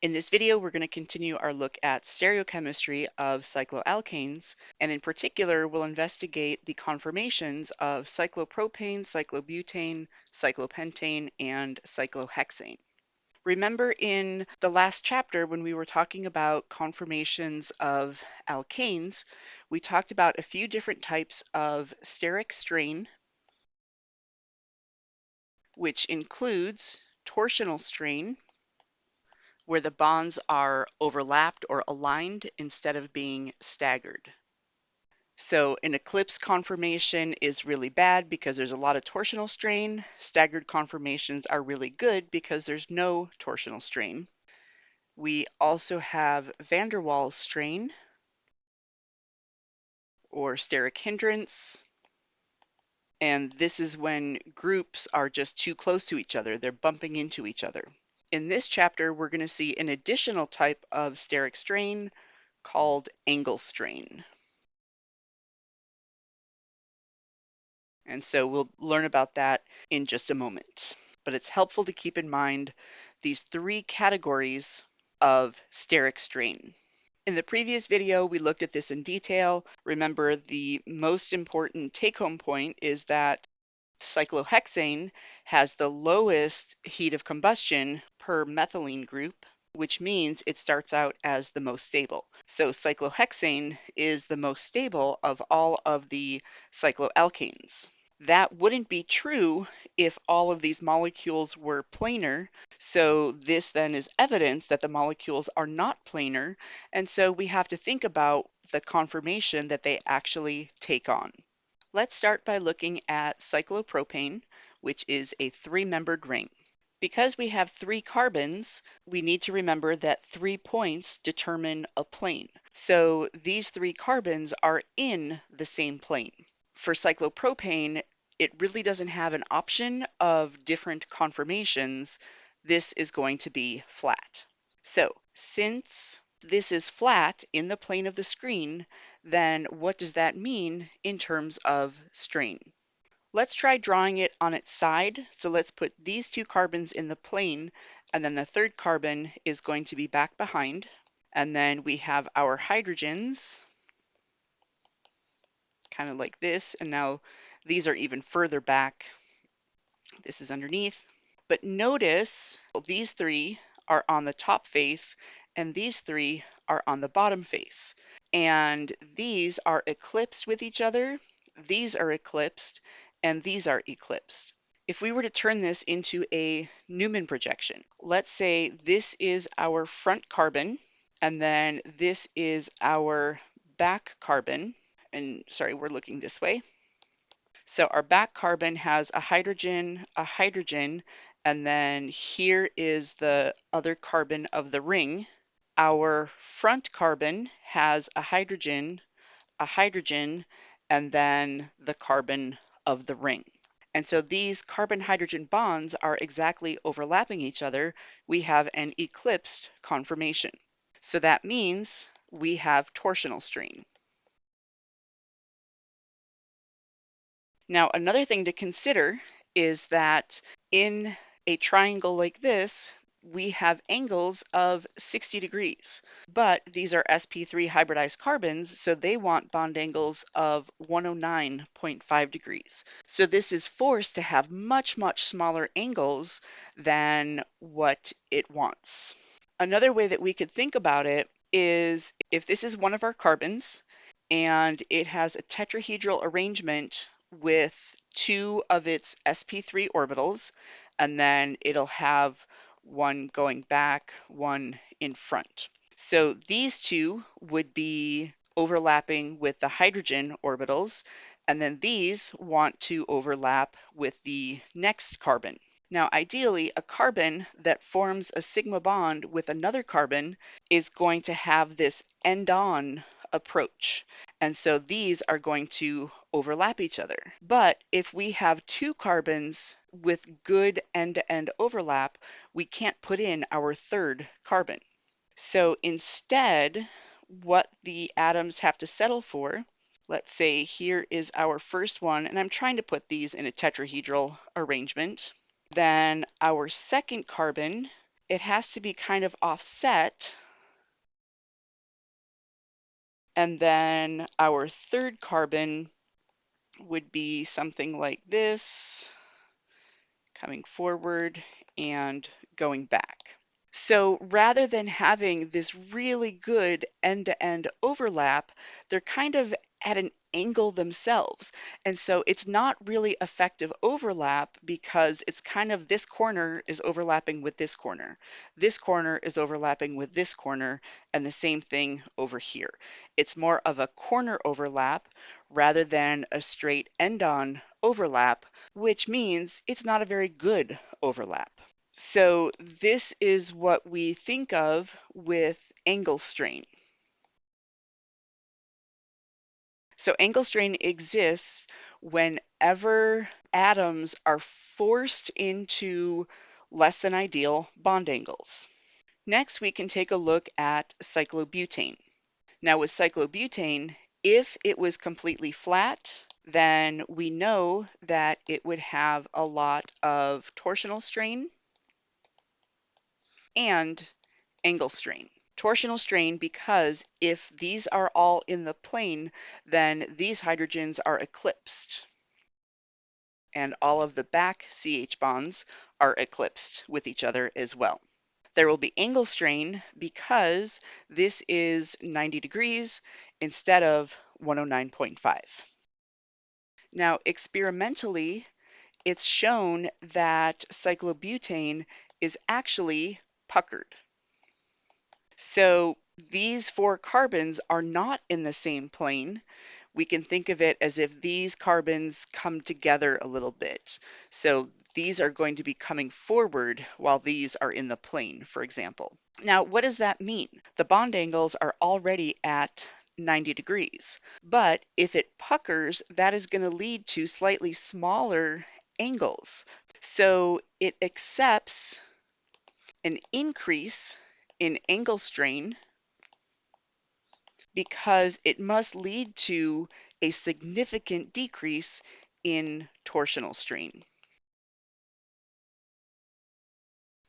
In this video, we're going to continue our look at stereochemistry of cycloalkanes, and in particular, we'll investigate the conformations of cyclopropane, cyclobutane, cyclopentane, and cyclohexane. Remember in the last chapter when we were talking about conformations of alkanes, we talked about a few different types of steric strain, which includes torsional strain, where the bonds are overlapped or aligned instead of being staggered. So an eclipse conformation is really bad because there's a lot of torsional strain. Staggered conformations are really good because there's no torsional strain. We also have van der Waals strain or steric hindrance. And this is when groups are just too close to each other. They're bumping into each other. In this chapter, we're going to see an additional type of steric strain called angle strain. And so we'll learn about that in just a moment. But it's helpful to keep in mind these three categories of steric strain. In the previous video, we looked at this in detail. Remember, the most important take-home point is that cyclohexane has the lowest heat of combustion per methylene group, which means it starts out as the most stable. So cyclohexane is the most stable of all of the cycloalkanes. That wouldn't be true if all of these molecules were planar. So this then is evidence that the molecules are not planar. And so we have to think about the conformation that they actually take on. Let's start by looking at cyclopropane, which is a three-membered ring. Because we have three carbons, we need to remember that 3 points determine a plane. So these three carbons are in the same plane. For cyclopropane, it really doesn't have an option of different conformations. This is going to be flat. So since this is flat in the plane of the screen, then what does that mean in terms of strain? Let's try drawing it on its side. So let's put these two carbons in the plane, and then the third carbon is going to be back behind. And then we have our hydrogens, kind of like this. And now these are even further back. This is underneath. But notice these three are on the top face, and these three are on the bottom face. And these are eclipsed with each other, these are eclipsed, and these are eclipsed. If we were to turn this into a Newman projection, let's say this is our front carbon, and then this is our back carbon. And sorry, we're looking this way. So our back carbon has a hydrogen, and then here is the other carbon of the ring. Our front carbon has a hydrogen, and then the carbon of the ring. And so these carbon-hydrogen bonds are exactly overlapping each other. We have an eclipsed conformation. So that means we have torsional strain. Now, another thing to consider is that in a triangle like this, we have angles of 60 degrees, but these are sp3 hybridized carbons, so they want bond angles of 109.5 degrees. So this is forced to have much, much smaller angles than what it wants. Another way that we could think about it is if this is one of our carbons and it has a tetrahedral arrangement with two of its sp3 orbitals, and then it'll have one going back, one in front. So these two would be overlapping with the hydrogen orbitals, and then these want to overlap with the next carbon. Now, ideally, a carbon that forms a sigma bond with another carbon is going to have this end-on approach. And so these are going to overlap each other. But if we have two carbons with good end-to-end overlap, we can't put in our third carbon. So instead, what the atoms have to settle for, let's say here is our first one, and I'm trying to put these in a tetrahedral arrangement. Then our second carbon it has to be kind of offset. And then our third carbon would be something like this, coming forward and going back. So rather than having this really good end-to-end overlap, they're kind of at an angle themselves. And so it's not really effective overlap because it's kind of this corner is overlapping with this corner. This corner is overlapping with this corner, and the same thing over here. It's more of a corner overlap rather than a straight end-on overlap, which means it's not a very good overlap. So this is what we think of with angle strain. So angle strain exists whenever atoms are forced into less than ideal bond angles. Next, we can take a look at cyclobutane. Now with cyclobutane, if it was completely flat, then we know that it would have a lot of torsional strain and angle strain. Torsional strain because if these are all in the plane, then these hydrogens are eclipsed. And all of the back CH bonds are eclipsed with each other as well. There will be angle strain because this is 90 degrees instead of 109.5. Now, experimentally, it's shown that cyclobutane is actually puckered. So these four carbons are not in the same plane. We can think of it as if these carbons come together a little bit. So these are going to be coming forward while these are in the plane, for example. Now, what does that mean? The bond angles are already at 90 degrees, but if it puckers, that is going to lead to slightly smaller angles. So it accepts an increase in angle strain because it must lead to a significant decrease in torsional strain.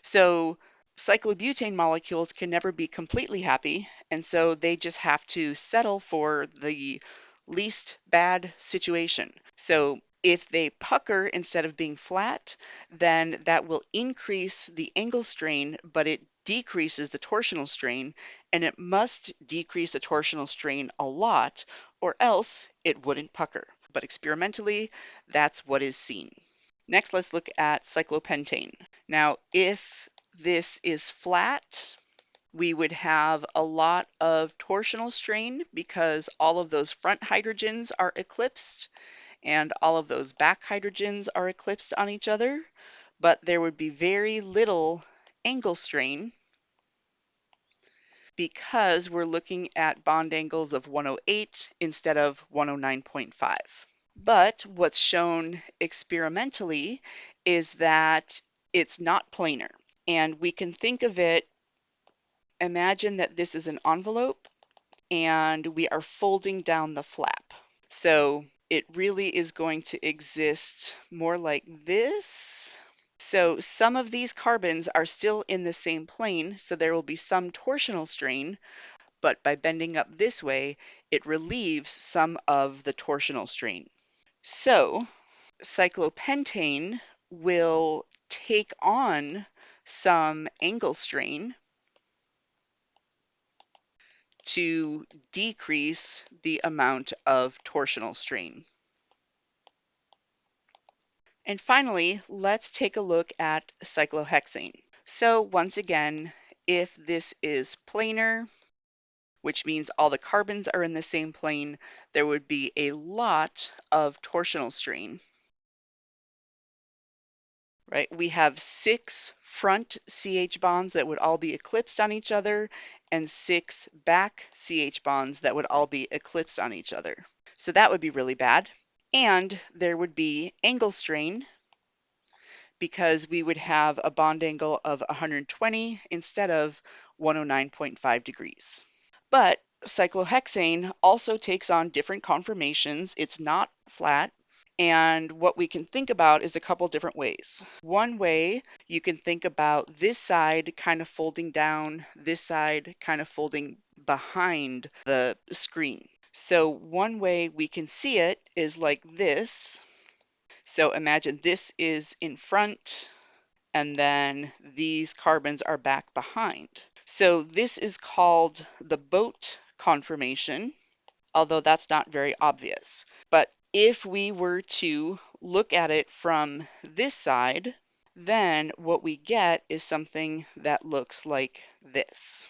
So cyclobutane molecules can never be completely happy, and so they just have to settle for the least bad situation. So if they pucker instead of being flat, then that will increase the angle strain, but it decreases the torsional strain, and it must decrease the torsional strain a lot, or else it wouldn't pucker. But experimentally, that's what is seen. Next, let's look at cyclopentane. Now, if this is flat, we would have a lot of torsional strain because all of those front hydrogens are eclipsed and all of those back hydrogens are eclipsed on each other, but there would be very little angle strain because we're looking at bond angles of 108 instead of 109.5. But what's shown experimentally is that it's not planar. And we can think of it, imagine that this is an envelope and we are folding down the flap. So it really is going to exist more like this. So some of these carbons are still in the same plane, so there will be some torsional strain, but by bending up this way, it relieves some of the torsional strain. So cyclopentane will take on some angle strain to decrease the amount of torsional strain. And finally, let's take a look at cyclohexane. So once again, if this is planar, which means all the carbons are in the same plane, there would be a lot of torsional strain. Right? We have 6 front CH bonds that would all be eclipsed on each other and 6 back CH bonds that would all be eclipsed on each other. So that would be really bad. And there would be angle strain because we would have a bond angle of 120 instead of 109.5 degrees. But cyclohexane also takes on different conformations. It's not flat. And what we can think about is a couple different ways. One way, you can think about this side kind of folding down, this side kind of folding behind the screen. So one way we can see it is like this. So imagine this is in front, and then these carbons are back behind. So this is called the boat conformation, although that's not very obvious. But if we were to look at it from this side, then what we get is something that looks like this.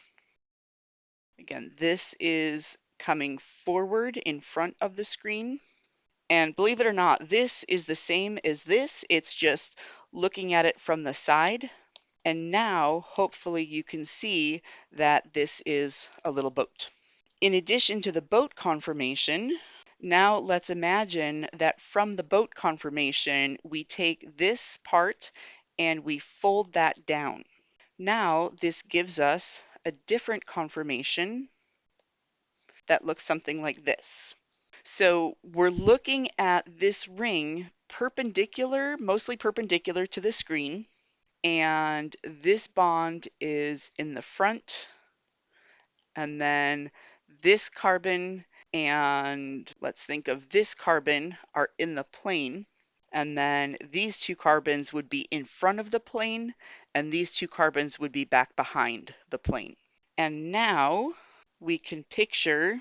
Again, this is coming forward in front of the screen. And believe it or not, this is the same as this. It's just looking at it from the side. And now, hopefully, you can see that this is a little boat. In addition to the boat conformation, now let's imagine that from the boat conformation, we take this part and we fold that down. Now this gives us a different conformation that looks something like this. So we're looking at this ring perpendicular, mostly perpendicular to the screen, and this bond is in the front, and then this carbon and let's think of this carbon are in the plane, and then these two carbons would be in front of the plane, and these two carbons would be back behind the plane. And now we can picture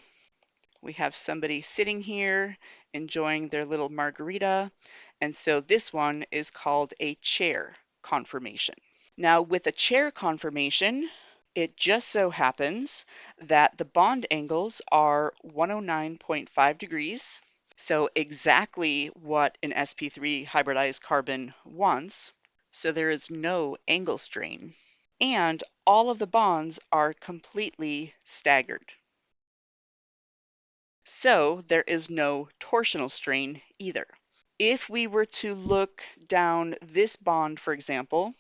we have somebody sitting here enjoying their little margarita, and so this one is called a chair conformation. Now with a chair conformation, it just so happens that the bond angles are 109.5 degrees, so exactly what an sp3 hybridized carbon wants. So there is no angle strain, and all of the bonds are completely staggered. So there is no torsional strain either. If we were to look down this bond, for example,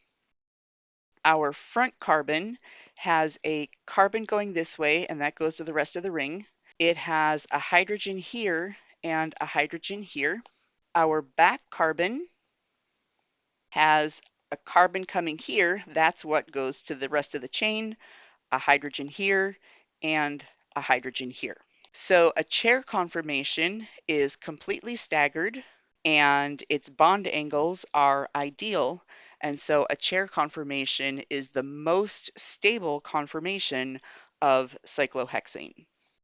our front carbon has a carbon going this way, and that goes to the rest of the ring. It has a hydrogen here and a hydrogen here. Our back carbon has a carbon coming here. That's what goes to the rest of the chain, a hydrogen here and a hydrogen here. So a chair conformation is completely staggered, and its bond angles are ideal. And so a chair conformation is the most stable conformation of cyclohexane.